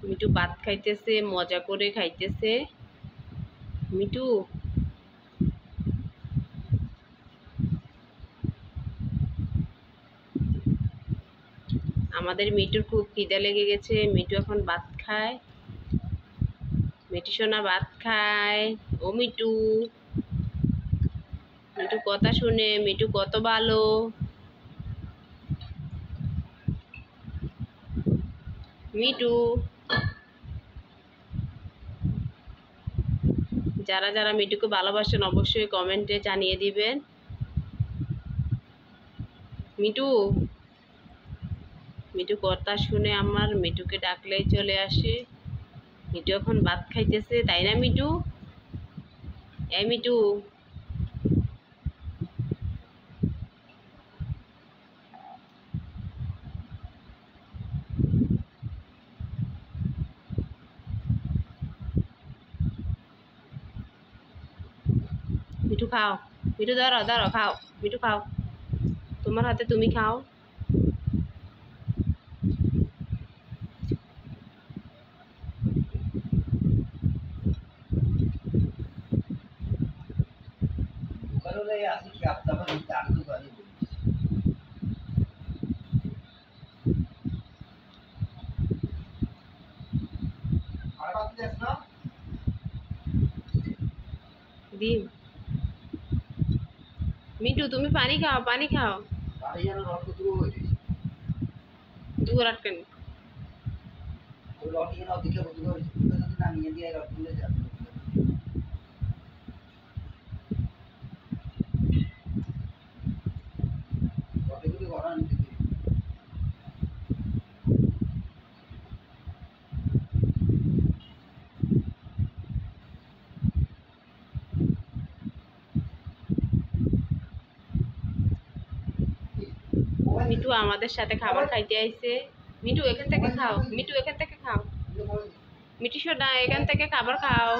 মিঠু ভাত খাইতেছে, মজা করে খাইতেছে। মিঠু আমাদের মিঠুর খুব খিদে লেগে গেছে, মিঠু এখন ভাত খায়। মিঠু সোনা ভাত খায়। ও মিঠু, মিঠু কথা শুনে, মিঠু কত ভালো। মিঠু, যারা যারা মিঠুকে ভালোবাসেন অবশ্যই কমেন্টে জানিয়ে দিবেন। মিঠু, মিঠু কথা শুনে আমার, মিঠুকে ডাকলেই চলে আসে। মিঠু এখন ভাত খাইতেছে, তাই না মিঠু? এই মিঠু, মিঠু খাও। মিঠু ধরো ধরো, খাও। মিঠু খাও, তোমার হাতে তুমি খাও। ডিম। মিঠু তুমি পানি খাও, পানি খাও। দূর আটকেন। মিঠু আমাদের সাথে খাবার খাইতে আইছে। মিঠু এখান থেকে খাও, মিঠু এখান থেকে খাও। মিঠু সোনা এখান থেকে খাবার খাও।